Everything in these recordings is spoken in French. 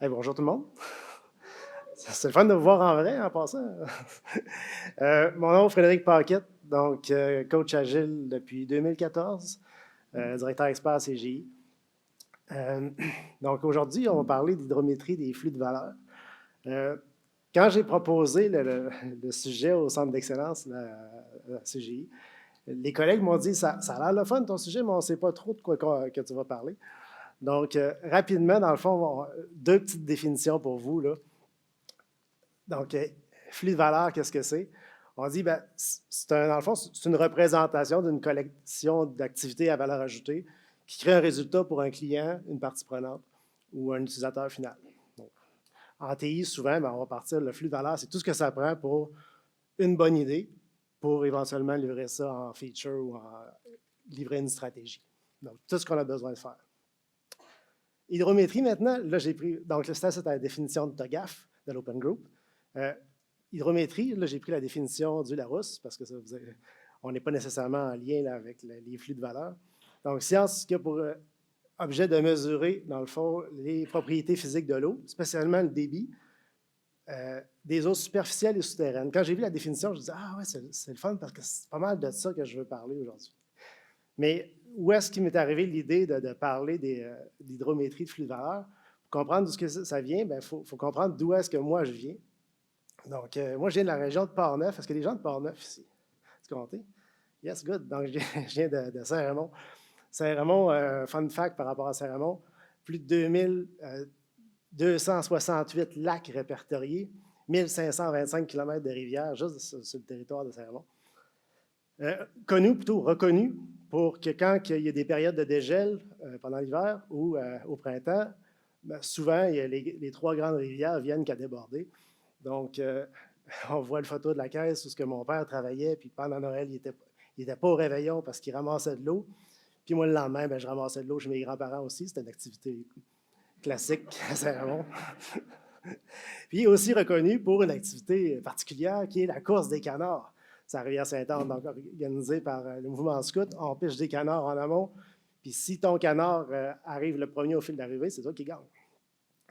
Hey, bonjour tout le monde. C'est le fun de vous voir en vrai en passant. Mon nom est Frédéric Paquette, donc coach agile depuis 2014, directeur expert à CGI. Donc aujourd'hui, on va parler d'hydrométrie des flux de valeur. Quand j'ai proposé le sujet au centre d'excellence, la CGI, les collègues m'ont dit ça a l'air le fun ton sujet, mais on ne sait pas trop de quoi que tu vas parler. Donc, rapidement, dans le fond, deux petites définitions pour vous, là. Donc, flux de valeur, qu'est-ce que c'est? On dit, ben, dans le fond, c'est une représentation d'une collection d'activités à valeur ajoutée qui crée un résultat pour un client, une partie prenante ou un utilisateur final. Donc, en TI, souvent, ben, on va partir, le flux de valeur, c'est tout ce que ça prend pour une bonne idée pour éventuellement livrer ça en feature ou livrer une stratégie. Donc, tout ce qu'on a besoin de faire. Hydrométrie, maintenant, là, j'ai pris, donc ça, c'est la définition de TOGAF, de l'Open Group. Hydrométrie, là, j'ai pris la définition du Larousse, parce que ça, on n'est pas nécessairement en lien là, avec les flux de valeur. Donc, science qui a pour objet de mesurer, dans le fond, les propriétés physiques de l'eau, spécialement le débit, des eaux superficielles et souterraines. Quand j'ai vu la définition, je me disais, ah ouais, c'est le fun, parce que c'est pas mal de ça que je veux parler aujourd'hui. Mais où est-ce qu'il m'est arrivé l'idée de parler d'hydrométrie de flux de valeur? Pour comprendre d'où ce que ça vient, il faut comprendre d'où est-ce que moi je viens. Donc, moi, je viens de la région de Port-Neuf. Est-ce qu'il y a des gens de Port-Neuf ici? Tu comptes? Yes, good. Donc, je viens de Saint-Raymond. Saint-Raymond, fun fact par rapport à Saint-Raymond, plus de 2268 lacs répertoriés, 1525 km de rivières juste sur le territoire de Saint-Raymond. Reconnu pour que quand il y a des périodes de dégel pendant l'hiver ou au printemps, ben, souvent, les trois grandes rivières viennent qu'à déborder. Donc, on voit le photo de la caisse où ce que mon père travaillait, puis pendant Noël, il n'était pas au réveillon parce qu'il ramassait de l'eau. Puis moi, le lendemain, ben, je ramassais de l'eau chez mes grands-parents aussi. C'était une activité classique à Saint-Raymond. Puis aussi reconnu pour une activité particulière qui est la course des canards. C'est à Rivière-Sainte-Anne, donc organisée par le mouvement scout. On pêche des canards en amont. Puis si ton canard arrive le premier au fil d'arrivée, c'est toi qui gagne.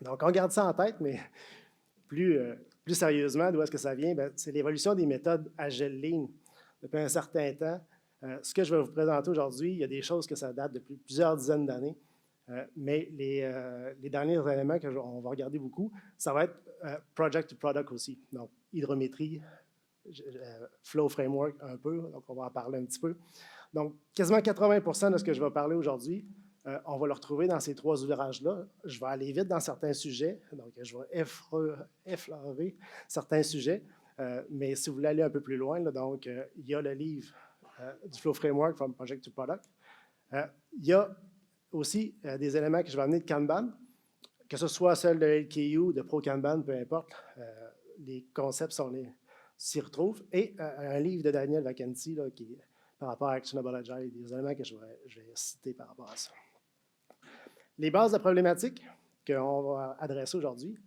Donc, on garde ça en tête, mais plus sérieusement, d'où est-ce que ça vient? C'est l'évolution des méthodes Agile Lean depuis un certain temps. Ce que je vais vous présenter aujourd'hui, il y a des choses que ça date depuis plusieurs dizaines d'années, mais les derniers éléments qu'on va regarder beaucoup, ça va être project to product aussi. Donc, hydrométrie, flow framework un peu, donc on va en parler un petit peu. Donc, quasiment 80% de ce que je vais parler aujourd'hui, on va le retrouver dans ces trois ouvrages-là. Je vais aller vite dans certains sujets, donc je vais effleurer certains sujets, mais si vous voulez aller un peu plus loin, là, donc il y a le livre du Flow Framework from Project to Product. Il y a aussi des éléments que je vais amener de Kanban, que ce soit celle de LKU, de Pro Kanban, peu importe, les concepts s'y retrouvent, et un livre de Daniel Vacanti là, qui par rapport à Actionable Agile, des éléments que je vais citer par rapport à ça. Les bases de problématiques qu'on va adresser aujourd'hui.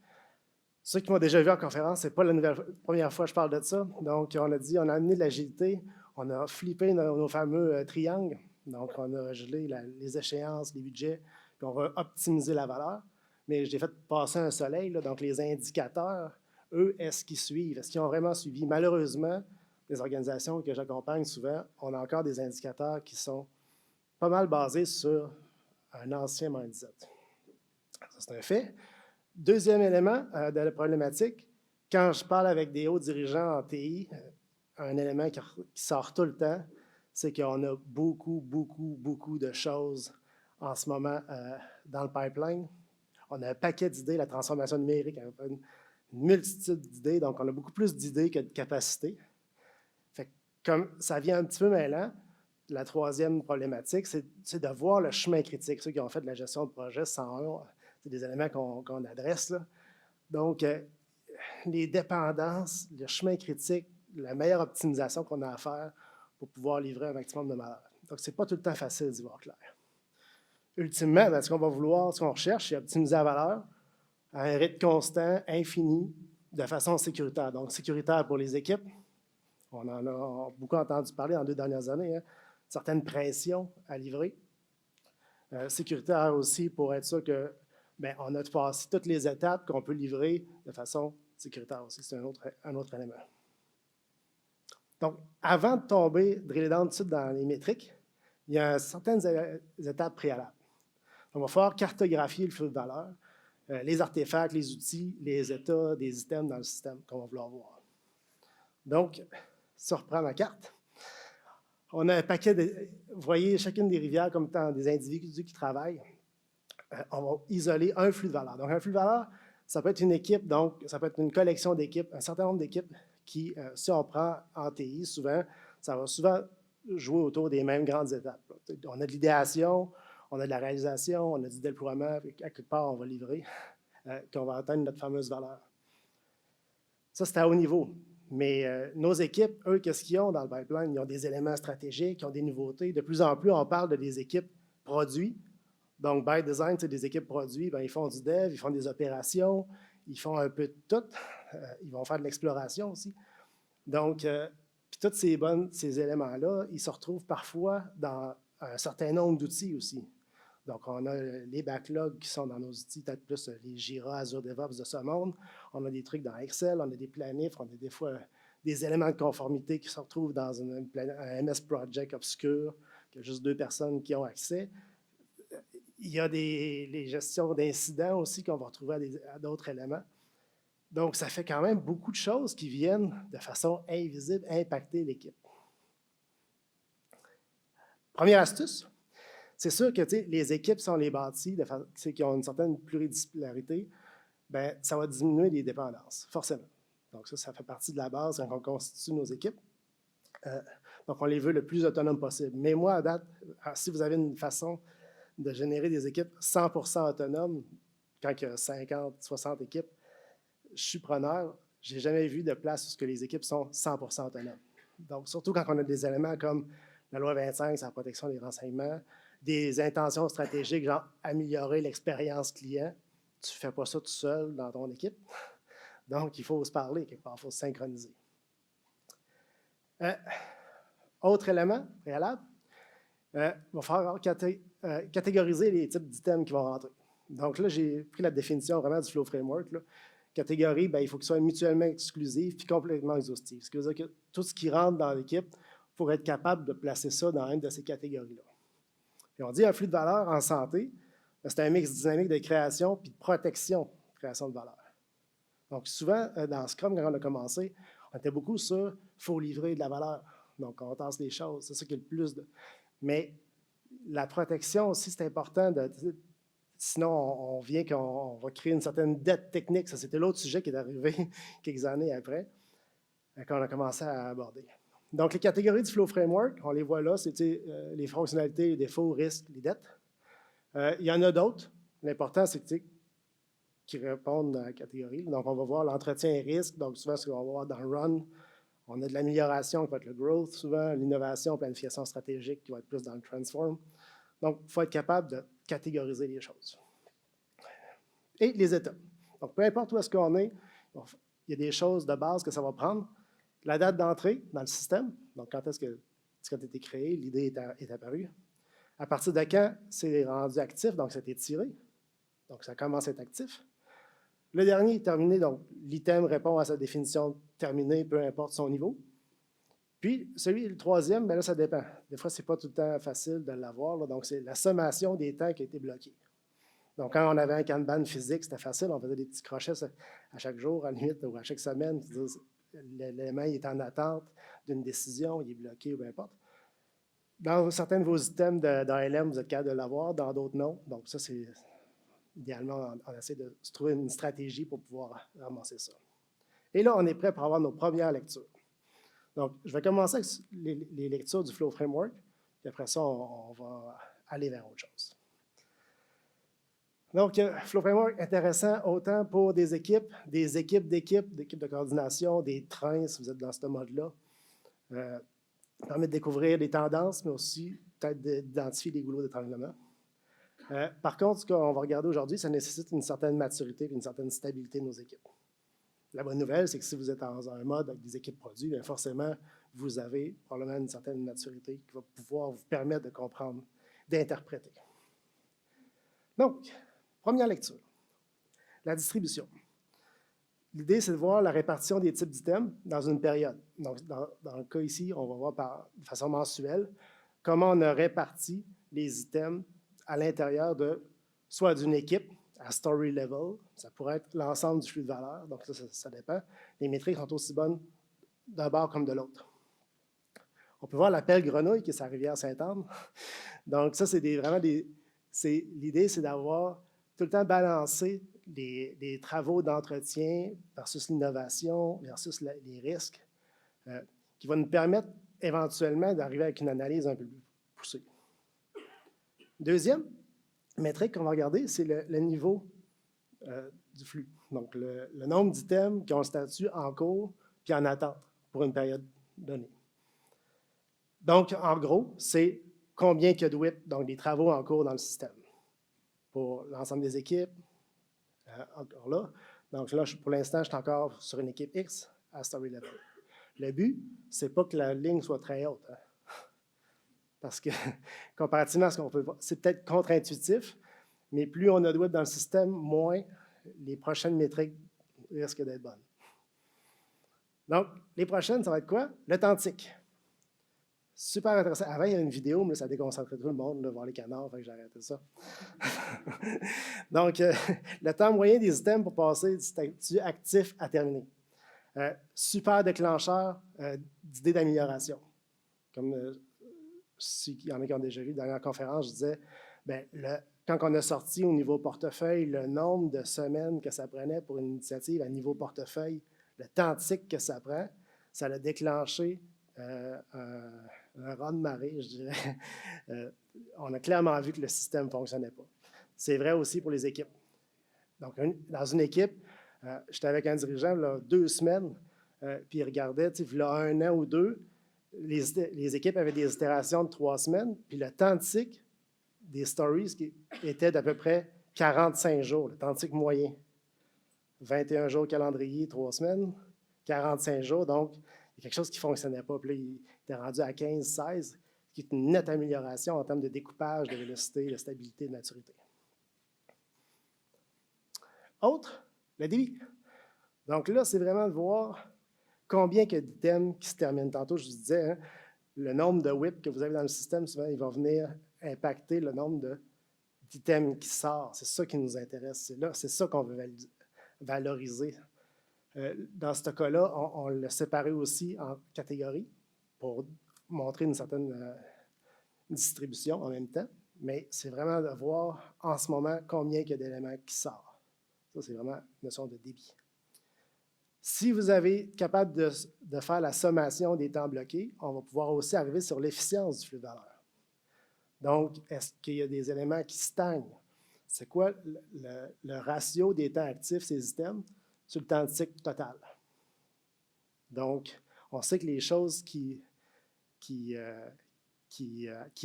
Ceux qui m'ont déjà vu en conférence, ce n'est pas la première fois que je parle de ça. Donc, on a amené de l'agilité, on a flippé nos fameux triangles. Donc, on a gelé les échéances, les budgets, puis on va optimiser la valeur. Mais j'ai fait passer un soleil, là, donc les indicateurs, eux, est-ce qu'ils suivent? Est-ce qu'ils ont vraiment suivi? Malheureusement, les organisations que j'accompagne souvent, on a encore des indicateurs qui sont pas mal basés sur un ancien mindset. Ça, c'est un fait. Deuxième élément de la problématique, quand je parle avec des hauts dirigeants en TI, un élément qui sort tout le temps, c'est qu'on a beaucoup de choses en ce moment dans le pipeline. On a un paquet d'idées, la transformation numérique, une multitude d'idées, donc on a beaucoup plus d'idées que de capacités. Fait, comme ça vient un petit peu mêlant, la troisième problématique, c'est de voir le chemin critique. Ceux qui ont fait de la gestion de projet 101, c'est des éléments qu'on adresse là. Donc, les dépendances, le chemin critique, la meilleure optimisation qu'on a à faire pour pouvoir livrer un maximum de valeur. Donc, ce n'est pas tout le temps facile d'y voir clair. Ultimement, ce qu'on va vouloir, ce qu'on recherche, c'est optimiser la valeur à un rythme constant, infini, de façon sécuritaire. Donc, sécuritaire pour les équipes. On en a beaucoup entendu parler dans les 2 dernières années. Hein. Certaines pressions à livrer. Sécuritaire aussi pour être sûr que bien, on a passé toutes les étapes qu'on peut livrer de façon sécuritaire aussi. C'est un autre élément. Donc, avant de tomber, driller down tout de suite dans les métriques, il y a certaines étapes préalables. On va falloir cartographier le flux de valeur, les artefacts, les outils, les états des items dans le système qu'on va vouloir voir. Donc, si on reprend ma carte, on a un paquet de... Vous voyez chacune des rivières comme étant des individus qui travaillent. On va isoler un flux de valeur. Donc, un flux de valeur, ça peut être une équipe, donc ça peut être une collection d'équipes, un certain nombre d'équipes qui, si on prend en TI, souvent, ça va souvent jouer autour des mêmes grandes étapes. On a de l'idéation, on a de la réalisation, on a du déploiement, à quelque part, on va livrer, qu'on va atteindre notre fameuse valeur. Ça, c'est à haut niveau. Mais nos équipes, eux, qu'est-ce qu'ils ont dans le pipeline? Ils ont des éléments stratégiques, ils ont des nouveautés. De plus en plus, on parle de des équipes produits. Donc, by design, c'est des équipes produits. Bien, ils font du dev, ils font des opérations, ils font un peu de tout. Ils vont faire de l'exploration aussi. Donc, puis tous ces éléments-là, ils se retrouvent parfois dans un certain nombre d'outils aussi. Donc, on a les backlogs qui sont dans nos outils, peut-être plus les Jira, Azure DevOps de ce monde. On a des trucs dans Excel, on a des planifs, on a des fois des éléments de conformité qui se retrouvent dans un MS Project obscur, qu'il y a juste 2 personnes qui ont accès. Il y a les gestions d'incidents aussi qu'on va retrouver à d'autres éléments. Donc, ça fait quand même beaucoup de choses qui viennent de façon invisible impacter l'équipe. Première astuce, c'est sûr que les équipes, si on les bâtit, qui ont une certaine pluridisciplinarité, bien, ça va diminuer les dépendances, forcément. Donc, ça fait partie de la base quand on constitue nos équipes. Donc, on les veut le plus autonomes possible. Mais moi, à date, si vous avez une façon de générer des équipes 100% autonomes, quand il y a 50, 60 équipes, je suis preneur. Je n'ai jamais vu de place où les équipes sont 100% autonomes. Donc, surtout quand on a des éléments comme la loi 25 sur la protection des renseignements, des intentions stratégiques, genre améliorer l'expérience client. Tu ne fais pas ça tout seul dans ton équipe. Donc, il faut se parler quelque part, il faut se synchroniser. Autre élément préalable, il va falloir catégoriser les types d'items qui vont rentrer. Donc là, j'ai pris la définition vraiment du Flow Framework. Là. Catégorie, bien, il faut que ce soit mutuellement exclusif puis complètement exhaustif. Ce qui veut dire que tout ce qui rentre dans l'équipe, il faut être capable de placer ça dans une de ces catégories-là. Puis on dit un flux de valeur en santé, c'est un mix dynamique de création puis de protection, de création de valeur. Donc souvent, dans Scrum, quand on a commencé, on était beaucoup sur « il faut livrer de la valeur ». Donc on tasse les choses, c'est ça qui est le plus de... Mais la protection aussi, c'est important. Sinon, on vient qu'on va créer une certaine dette technique. Ça, c'était l'autre sujet qui est arrivé quelques années après, quand on a commencé à aborder. Donc, les catégories du Flow Framework, on les voit là, c'est les fonctionnalités, les défauts, risques, les dettes. Il y en a d'autres. L'important, c'est qu'ils répondent à la catégorie. Donc, on va voir l'entretien et risque. Donc, souvent, ce qu'on va voir dans le Run, on a de l'amélioration qui va être le Growth, souvent, l'innovation, planification stratégique qui va être plus dans le Transform. Donc, il faut être capable de catégoriser les choses. Et les étapes. Donc, peu importe où est-ce qu'on est, il y a des choses de base que ça va prendre. La date d'entrée dans le système, donc quand est-ce que ça a été créé, l'idée est apparue. À partir de quand c'est rendu actif, donc ça a été tiré. Donc, ça commence à être actif. Le dernier est terminé, donc l'item répond à sa définition terminée, peu importe son niveau. Puis, le troisième, bien là, ça dépend. Des fois, ce n'est pas tout le temps facile de l'avoir. Donc, c'est la sommation des temps qui a été bloqués. Donc, quand on avait un Kanban physique, c'était facile. On faisait des petits crochets à chaque jour, à la limite, ou à chaque semaine. L'élément est en attente d'une décision, il est bloqué, ou peu importe. Dans certains de vos items d'ALM, vous êtes capable de l'avoir, dans d'autres, non. Donc, ça, c'est idéalement, on essaie de se trouver une stratégie pour pouvoir ramasser ça. Et là, on est prêt pour avoir nos premières lectures. Donc, je vais commencer avec les lectures du Flow Framework, puis après ça, on va aller vers autre chose. Donc, Flow Framework, intéressant autant pour des équipes d'équipes de coordination, des trains, si vous êtes dans ce mode-là. Permet de découvrir des tendances, mais aussi peut-être d'identifier des goulots d'étranglement. Par contre, ce qu'on va regarder aujourd'hui, ça nécessite une certaine maturité et une certaine stabilité de nos équipes. La bonne nouvelle, c'est que si vous êtes dans un mode avec des équipes produits, bien forcément, vous avez probablement une certaine maturité qui va pouvoir vous permettre de comprendre, d'interpréter. Donc, première lecture. La distribution. L'idée, c'est de voir la répartition des types d'items dans une période. Donc, dans le cas ici, on va voir de façon mensuelle comment on a réparti les items à l'intérieur de soit d'une équipe à story level, ça pourrait être l'ensemble du flux de valeur, donc ça dépend. Les métriques sont aussi bonnes d'un bord comme de l'autre. On peut voir l'appel Grenouille qui est sa rivière Sainte-Anne. Donc ça, c'est l'idée, c'est d'avoir tout le temps balancé les travaux d'entretien versus l'innovation, versus les risques, qui va nous permettre éventuellement d'arriver avec une analyse un peu plus poussée. Deuxième métrique qu'on va regarder, c'est le niveau du flux. Donc, le nombre d'items qui ont le statut en cours puis en attente pour une période donnée. Donc, en gros, c'est combien il y a de WIP, donc des travaux en cours dans le système. Pour l'ensemble des équipes, encore là. Donc là, pour l'instant, je suis encore sur une équipe X à story level. Le but, ce n'est pas que la ligne soit très haute. Hein. Parce que, comparativement à ce qu'on peut voir, c'est peut-être contre-intuitif, mais plus on a de WIP dans le système, moins les prochaines métriques risquent d'être bonnes. Donc, les prochaines, ça va être quoi? Le temps de tic. Super intéressant. Avant, il y avait une vidéo, mais ça déconcentrait tout le monde de voir les canards, fait que j'ai arrêté ça. Donc, le temps moyen des items pour passer du statut actif à terminé. Super déclencheur d'idées d'amélioration. Comme s'il y en a qui ont déjà vu, dans la dernière conférence, je disais, bien, quand on a sorti au niveau portefeuille le nombre de semaines que ça prenait pour une initiative à niveau portefeuille, le temps de cycle que ça prend, ça a déclenché un raz de marée, je dirais. On a clairement vu que le système ne fonctionnait pas. C'est vrai aussi pour les équipes. Donc, dans une équipe, j'étais avec un dirigeant là, 2 semaines, puis il regardait, il y a 1 an ou 2, les équipes avaient des itérations de 3 semaines, puis le temps de cycle des stories qui était d'à peu près 45 jours, le temps de cycle moyen. 21 jours calendrier, 3 semaines, 45 jours, donc il y a quelque chose qui ne fonctionnait pas. Puis là, il était rendu à 15, 16, ce qui est une nette amélioration en termes de découpage, de vélocité, de stabilité, de maturité. Autre, le débit. Donc là, c'est vraiment de voir combien il y a d'items qui se terminent. Tantôt, je vous disais, hein, le nombre de WIP que vous avez dans le système, souvent, il va venir impacter le nombre d'items qui sortent. C'est ça qui nous intéresse. C'est ça qu'on veut valoriser. Dans ce cas-là, on l'a séparé aussi en catégories pour montrer une certaine distribution en même temps, mais c'est vraiment de voir en ce moment combien il y a d'éléments qui sortent. Ça, c'est vraiment une notion de débit. Si vous êtes capable de faire la sommation des temps bloqués, on va pouvoir aussi arriver sur l'efficience du flux de valeur. Donc, est-ce qu'il y a des éléments qui stagnent? C'est quoi le ratio des temps actifs, ces items, sur le temps de cycle total? Donc, on sait que les choses qui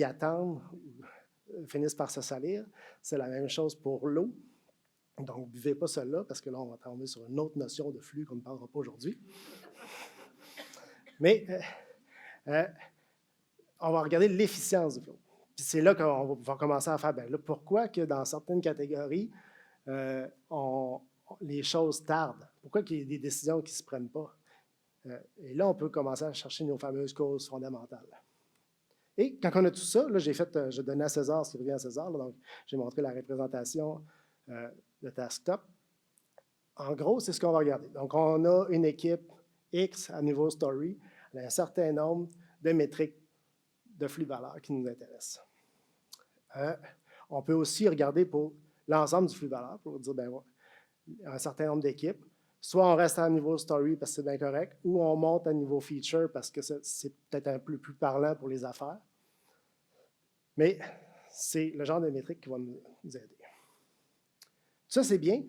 attendent finissent par se salir. C'est la même chose pour l'eau. Donc, ne buvez pas cela parce que là, on va tomber sur une autre notion de flux qu'on ne parlera pas aujourd'hui. Mais on va regarder l'efficience du flux. Puis c'est là qu'on va pouvoir commencer à faire, bien là, pourquoi que dans certaines catégories, les choses tardent? Pourquoi il y a des décisions qui ne se prennent pas? Et là, on peut commencer à chercher nos fameuses causes fondamentales. Et quand on a tout ça, là, je donnais à César ce qui revient à César, là, donc j'ai montré la représentation de Tasktop. En gros, c'est ce qu'on va regarder. Donc, on a une équipe X à niveau story, elle a un certain nombre de métriques de flux de valeur qui nous intéressent. On peut aussi regarder pour l'ensemble du flux de valeur, pour dire, bien, un certain nombre d'équipes. Soit on reste à niveau story parce que c'est bien correct, ou on monte à niveau feature parce que c'est peut-être un peu plus parlant pour les affaires. Mais c'est le genre de métrique qui va nous aider. Ça, c'est bien,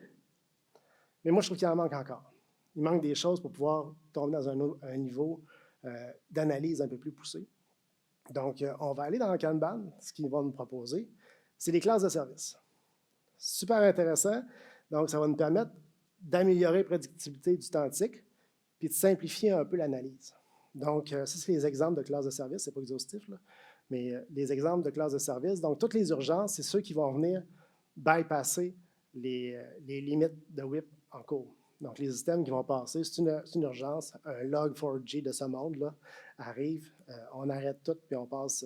mais moi, je trouve qu'il en manque encore. Il manque des choses pour pouvoir tomber dans un niveau d'analyse un peu plus poussé. Donc, on va aller dans le Kanban, ce qu'ils vont nous proposer, c'est les classes de service. Super intéressant. Donc, ça va nous permettre d'améliorer la prédictibilité du temps de cycle, puis de simplifier un peu l'analyse. Donc, ça, c'est les exemples de classes de service, ce n'est pas exhaustif, là, mais les exemples de classes de service. Donc, toutes les urgences, c'est ceux qui vont venir bypasser les limites de WIP en cours. Donc, les systèmes qui vont passer, c'est une urgence. Un log 4G de ce monde-là arrive, on arrête tout, puis on passe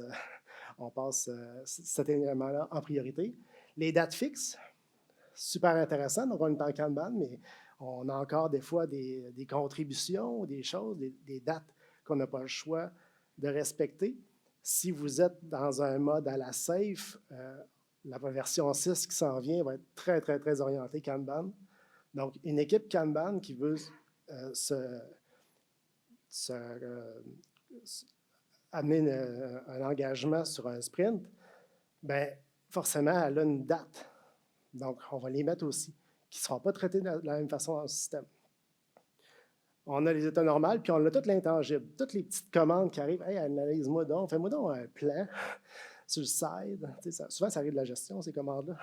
cet élément-là en priorité. Les dates fixes, super intéressant. Donc, on est en Kanban, mais on a encore des fois des contributions, des choses, des dates qu'on n'a pas le choix de respecter. Si vous êtes dans un mode à la safe, la version 6 qui s'en vient va être très, très, très orientée Kanban. Donc, une équipe Kanban qui veut amener un engagement sur un sprint, bien, forcément, elle a une date. Donc, on va les mettre aussi, qui ne seront pas traités de la même façon dans le système. On a les états normaux, puis on a tout l'intangible. Toutes les petites commandes qui arrivent. Hey, analyse-moi donc, fais-moi donc un plan sur le side. Souvent, ça arrive de la gestion, ces commandes-là.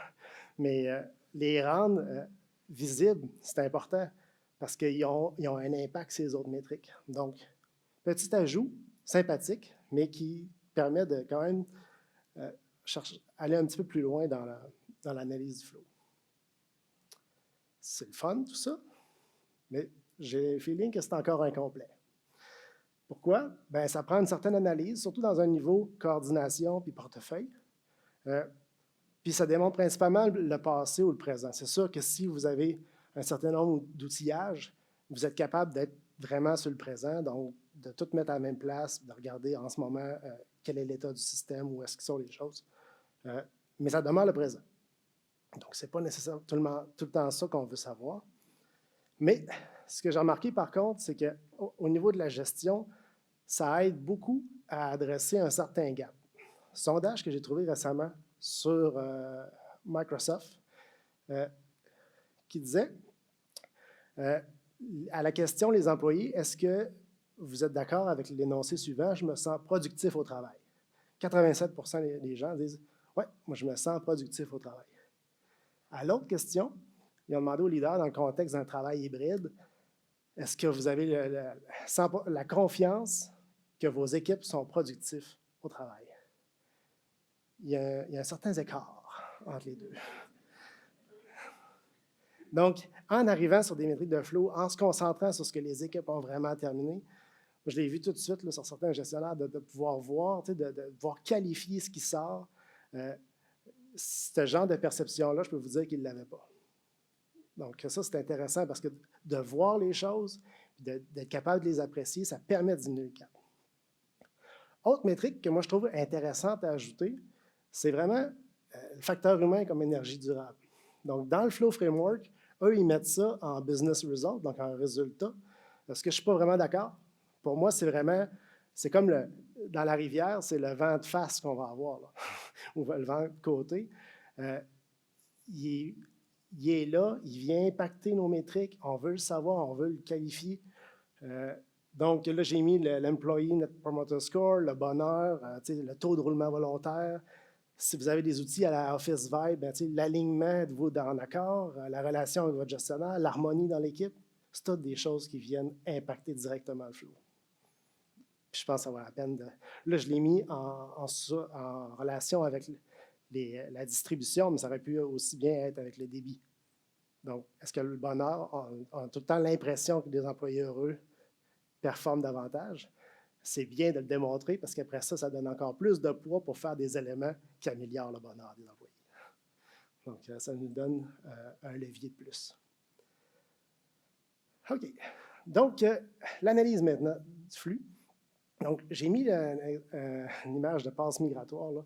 Mais les rendre visibles, c'est important parce qu'ils ont un impact sur les autres métriques. Donc, petit ajout sympathique, mais qui permet de quand même aller un petit peu plus loin dans l'analyse du flow. C'est le fun, tout ça, mais j'ai le feeling que c'est encore incomplet. Pourquoi? Bien, ça prend une certaine analyse, surtout dans un niveau coordination puis portefeuille. Puis ça démontre principalement le passé ou le présent. C'est sûr que si vous avez un certain nombre d'outillages, vous êtes capable d'être vraiment sur le présent, donc de tout mettre à la même place, de regarder en ce moment quel est l'état du système, où est-ce que sont les choses. Mais ça demeure le présent. Donc, ce n'est pas nécessairement tout le temps ça qu'on veut savoir. Mais ce que j'ai remarqué, par contre, c'est qu'au niveau de la gestion, ça aide beaucoup à adresser un certain gap. Sondage que j'ai trouvé récemment sur Microsoft qui disait, à la question, les employés, est-ce que vous êtes d'accord avec l'énoncé suivant, je me sens productif au travail? 87% des gens disent, oui, moi je me sens productif au travail. À l'autre question, ils ont demandé aux leaders dans le contexte d'un travail hybride, est-ce que vous avez la confiance que vos équipes sont productives au travail? Il y a un certain écart entre les deux. Donc, en arrivant sur des métriques de flow, en se concentrant sur ce que les équipes ont vraiment terminé, je l'ai vu tout de suite là, sur certains gestionnaires de pouvoir voir, de pouvoir qualifier ce qui sort. Ce genre de perception-là, je peux vous dire qu'ils ne l'avaient pas. Donc, ça, c'est intéressant parce que de voir les choses, d'être capable de les apprécier, ça permet de diminuer le cap. Autre métrique que moi, je trouve intéressante à ajouter, c'est vraiment le facteur humain comme énergie durable. Donc, dans le Flow Framework, eux, ils mettent ça en business result, donc en résultat. Est-ce que je ne suis pas vraiment d'accord? Pour moi, c'est comme dans la rivière, c'est le vent de face qu'on va avoir, là, ou le vent de côté. Il est là, il vient impacter nos métriques, on veut le savoir, on veut le qualifier. Donc là, j'ai mis l'Employee Net Promoter Score, le bonheur, le taux de roulement volontaire. Si vous avez des outils à la Office Vibe, l'alignement, êtes-vous en accord, la relation avec votre gestionnaire, l'harmonie dans l'équipe, c'est toutes des choses qui viennent impacter directement le flow. Puis je pense que ça vaut la peine de... Là, je l'ai mis en relation avec la distribution, mais ça aurait pu aussi bien être avec le débit. Donc, est-ce que le bonheur, on a tout le temps l'impression que des employés heureux performent davantage? C'est bien de le démontrer parce qu'après ça, ça donne encore plus de poids pour faire des éléments qui améliorent le bonheur des employés. Donc, ça nous donne un levier de plus. OK. Donc, l'analyse maintenant du flux. Donc, j'ai mis une image de passe migratoire, là,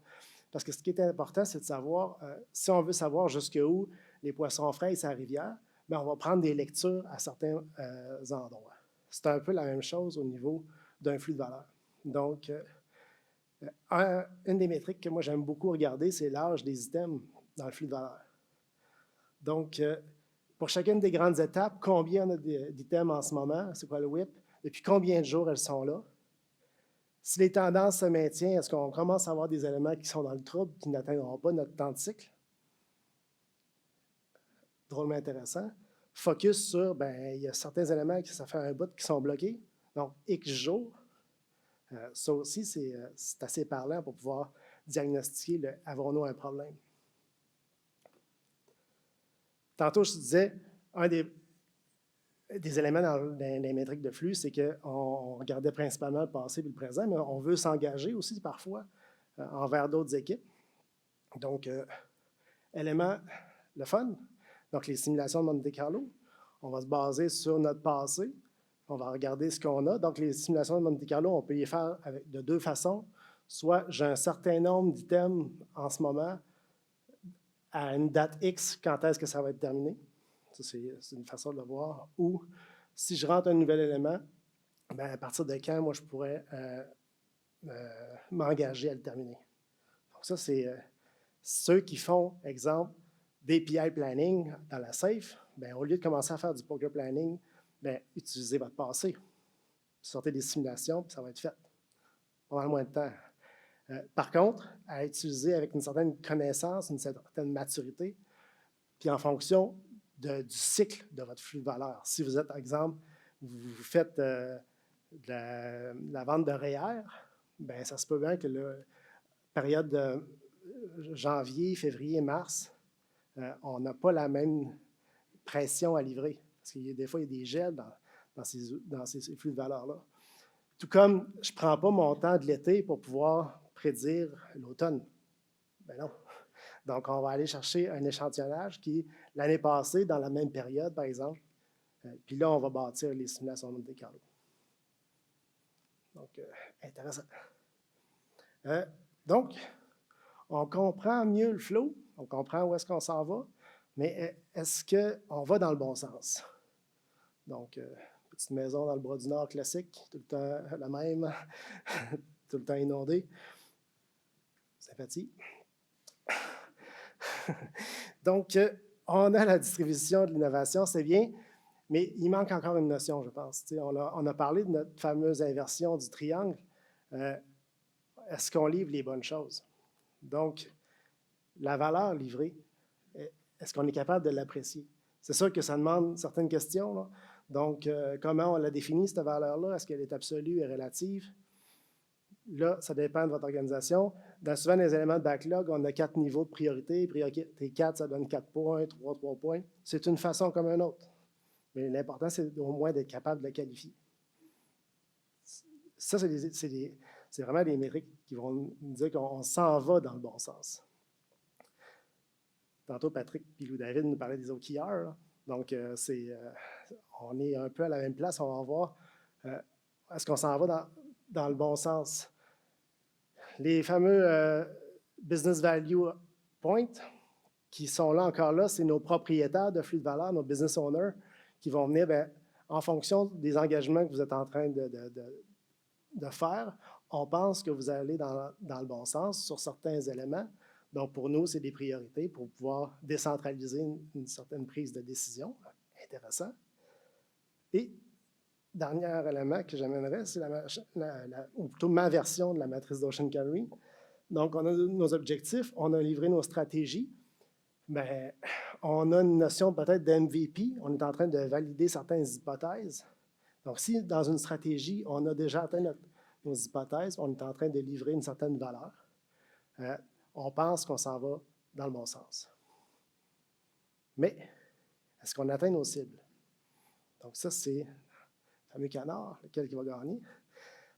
parce que ce qui est important, c'est de savoir, si on veut savoir jusqu'où les poissons frais et sa rivière, bien, on va prendre des lectures à certains endroits. C'est un peu la même chose au niveau d'un flux de valeur. Donc, une des métriques que moi j'aime beaucoup regarder, c'est l'âge des items dans le flux de valeur. Donc, pour chacune des grandes étapes, combien on a d'items en ce moment, c'est quoi le WIP, depuis combien de jours elles sont là. Si les tendances se maintiennent, est-ce qu'on commence à avoir des éléments qui sont dans le trouble, qui n'atteindront pas notre temps de cycle? Drôlement intéressant. Focus sur, bien, il y a certains éléments qui ça fait un bout qui sont bloqués. Donc, X jours. Ça aussi, c'est assez parlant pour pouvoir diagnostiquer avons-nous un problème. Tantôt, je te disais, un des éléments dans les métriques de flux, c'est qu'on regardait principalement le passé et le présent, mais on veut s'engager aussi parfois envers d'autres équipes. Donc, élément, le fun, donc les simulations de Monte Carlo, on va se baser sur notre passé, on va regarder ce qu'on a. Donc, les simulations de Monte Carlo, on peut les faire de deux façons. Soit j'ai un certain nombre d'items en ce moment, à une date X, quand est-ce que ça va être terminé. Ça, c'est une façon de le voir. Ou si je rentre un nouvel élément, bien, à partir de quand, moi, je pourrais m'engager à le terminer. Donc, ça, c'est ceux qui font, exemple, d'API planning dans la SAFe, bien, au lieu de commencer à faire du poker planning, bien, utilisez votre passé. Sortez des simulations, puis ça va être fait. Pas mal moins de temps. Par contre, à utiliser avec une certaine connaissance, une certaine maturité, puis en fonction du cycle de votre flux de valeur. Si vous êtes, par exemple, vous faites de la vente de REER, bien, ça se peut bien que la période de janvier, février, mars, on n'a pas la même pression à livrer. Parce que des fois, il y a des gels dans ces flux de valeur-là. Tout comme je ne prends pas mon temps de l'été pour pouvoir prédire l'automne. Ben non. Donc, on va aller chercher un échantillonnage qui, l'année passée, dans la même période, par exemple, puis là, on va bâtir les simulations de Monte Carlo. Donc, intéressant. Donc, on comprend mieux le flow, on comprend où est-ce qu'on s'en va, mais est-ce qu'on va dans le bon sens? Donc, petite maison dans le bras du Nord classique, tout le temps la même, tout le temps inondée. Sympathie. Donc, on a la distribution de l'innovation, c'est bien, mais il manque encore une notion, je pense. On a parlé de notre fameuse inversion du triangle. Est-ce qu'on livre les bonnes choses? Donc, la valeur livrée, est-ce qu'on est capable de l'apprécier? C'est sûr que ça demande certaines questions, là. Donc, comment on la définit, cette valeur-là? Est-ce qu'elle est absolue et relative? Là, ça dépend de votre organisation. Dans souvent les éléments de backlog, on a 4 niveaux de priorité. Priorité 4, ça donne 4 points, 3 points. C'est une façon comme une autre. Mais l'important, c'est au moins d'être capable de la qualifier. Ça, c'est vraiment des métriques qui vont nous dire qu'on s'en va dans le bon sens. Tantôt, Patrick et Lou-David nous parlaient des OKR. Donc, on est un peu à la même place. On va voir, est-ce qu'on s'en va dans le bon sens? Les fameux Business Value Points, qui sont là encore là, c'est nos propriétaires de flux de valeur, nos business owners, qui vont venir, bien, en fonction des engagements que vous êtes en train de faire, on pense que vous allez dans le bon sens sur certains éléments. Donc, pour nous, c'est des priorités pour pouvoir décentraliser une certaine prise de décision. Intéressant. Et dernier élément que j'amènerais, c'est ou plutôt ma version de la matrice d'Ocean Carry. Donc, on a nos objectifs, on a livré nos stratégies. Bien, on a une notion peut-être d'MVP. On est en train de valider certaines hypothèses. Donc, si dans une stratégie, on a déjà atteint nos hypothèses, on est en train de livrer une certaine valeur, on pense qu'on s'en va dans le bon sens. Mais, est-ce qu'on atteint nos cibles? Donc, ça, c'est le fameux canard, lequel qui va gagner.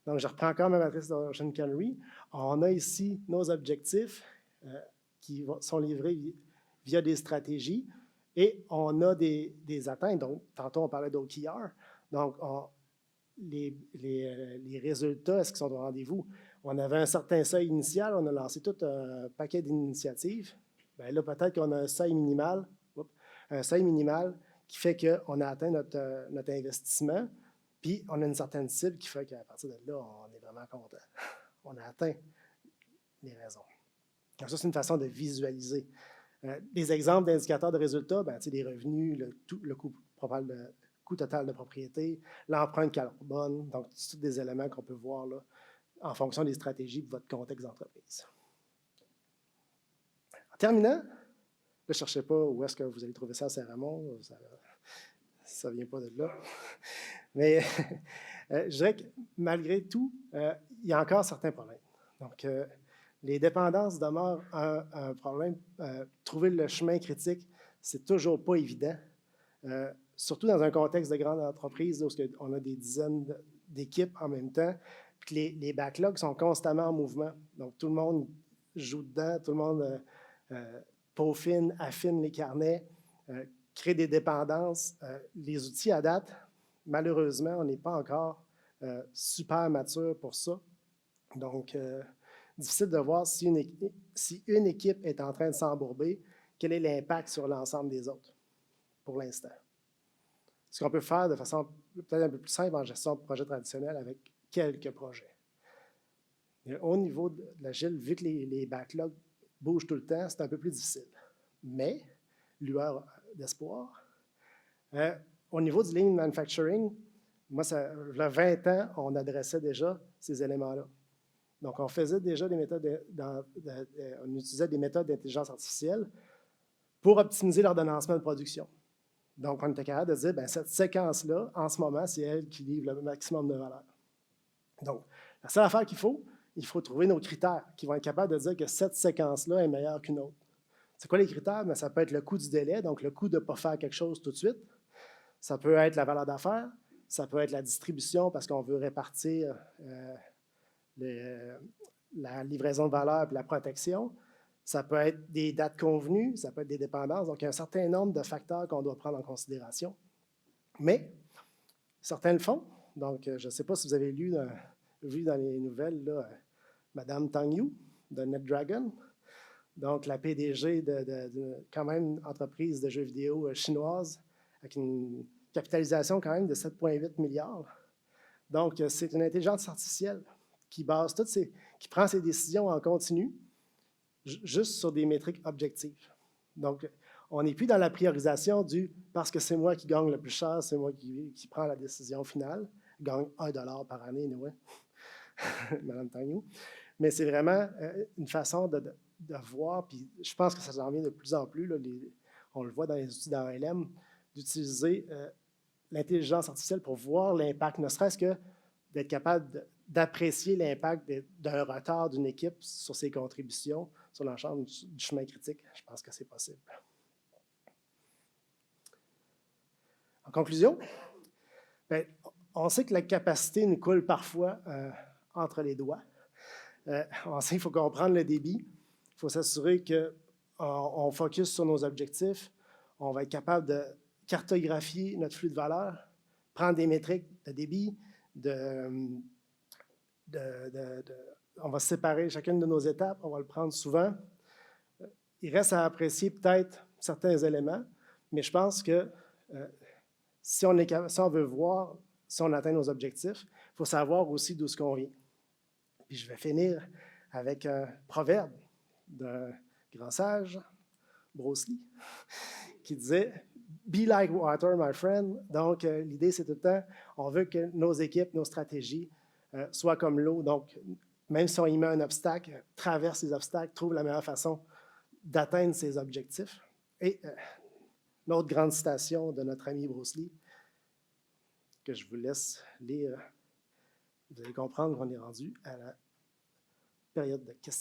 Donc, je reprends encore ma matrice d'Ocean Canary. On a ici nos objectifs qui sont livrés via des stratégies et on a des atteintes. Donc, tantôt, on parlait d'OKR. Donc, les résultats, est-ce qu'ils sont au rendez-vous? On avait un certain seuil initial, on a lancé tout un paquet d'initiatives. Bien là, peut-être qu'on a un seuil minimal qui fait qu'on a atteint notre investissement, puis on a une certaine cible qui fait qu'à partir de là, on est vraiment content. On a atteint les raisons. Donc ça, c'est une façon de visualiser. Des exemples d'indicateurs de résultats, bien, des revenus, le coût total de propriété, l'empreinte carbone, donc tous des éléments qu'on peut voir là, en fonction des stratégies de votre contexte d'entreprise. En terminant, ne cherchez pas où est-ce que vous allez trouver ça à Saint-Ramon, ça ne vient pas de là. Mais je dirais que malgré tout, il y a encore certains problèmes. Donc, les dépendances demeurent un problème. Trouver le chemin critique, c'est toujours pas évident, surtout dans un contexte de grande entreprise où on a des dizaines d'équipes en même temps, puis les backlogs sont constamment en mouvement. Donc, tout le monde joue dedans, tout le monde peaufine, affine les carnets, crée des dépendances. Les outils à date, malheureusement, on n'est pas encore super mature pour ça. Donc, difficile de voir si une équipe est en train de s'embourber, quel est l'impact sur l'ensemble des autres pour l'instant. Ce qu'on peut faire de façon peut-être un peu plus simple en gestion de projet traditionnel avec quelques projets. Et au niveau de l'agile, vu que les backlogs bougent tout le temps, c'est un peu plus difficile. Mais, lueur d'espoir, au niveau du lean manufacturing, moi, il y a 20 ans, on adressait déjà ces éléments-là. Donc, on faisait déjà des méthodes, on utilisait des méthodes d'intelligence artificielle pour optimiser l'ordonnancement de production. Donc, on était capable de dire, bien, cette séquence-là, en ce moment, c'est elle qui livre le maximum de valeur. Donc, la seule affaire il faut trouver nos critères qui vont être capables de dire que cette séquence-là est meilleure qu'une autre. C'est quoi les critères? Bien, ça peut être le coût du délai, donc le coût de ne pas faire quelque chose tout de suite. Ça peut être la valeur d'affaires, ça peut être la distribution parce qu'on veut répartir la livraison de valeur et la protection. Ça peut être des dates convenues, ça peut être des dépendances. Donc, il y a un certain nombre de facteurs qu'on doit prendre en considération. Mais, certains le font. Donc, je ne sais pas si vous avez vu dans les nouvelles, là, Mme Tang Yu de NetDragon, donc la PDG de quand même une entreprise de jeux vidéo chinoise avec une capitalisation quand même de 7,8 milliards. Donc, c'est une intelligence artificielle qui base qui prend ses décisions en continu, juste sur des métriques objectives. Donc, on n'est plus dans la priorisation parce que c'est moi qui gagne le plus cher, c'est moi qui prends la décision finale. Je gagne $1 par année, anyway. Mme Tang. Mais c'est vraiment une façon de voir, puis je pense que ça s'en vient de plus en plus, là, on le voit dans les outils d'ALM, d'utiliser l'intelligence artificielle pour voir l'impact, ne serait-ce que d'être capable d'apprécier l'impact d'un retard d'une équipe sur ses contributions sur l'ensemble du chemin critique. Je pense que c'est possible. En conclusion, bien, on sait que la capacité nous coule parfois entre les doigts. On sait qu'il faut comprendre le débit. Il faut s'assurer qu'on focus sur nos objectifs. On va être capable de cartographier notre flux de valeur, prendre des métriques de débit, on va séparer chacune de nos étapes, on va le prendre souvent. Il reste à apprécier peut-être certains éléments, mais je pense que si on veut voir si on atteint nos objectifs, il faut savoir aussi d'où ce qu'on vient. Puis je vais finir avec un proverbe d'un grand sage, Bruce Lee, qui disait « Be like water, my friend ». Donc, l'idée, c'est tout le temps, on veut que nos équipes, nos stratégies soient comme l'eau. Donc, même si on y met un obstacle, traverse les obstacles, trouve la meilleure façon d'atteindre ses objectifs. Et une autre grande citation de notre ami Bruce Lee, que je vous laisse lire. Vous allez comprendre qu'on est rendu à la période de questions.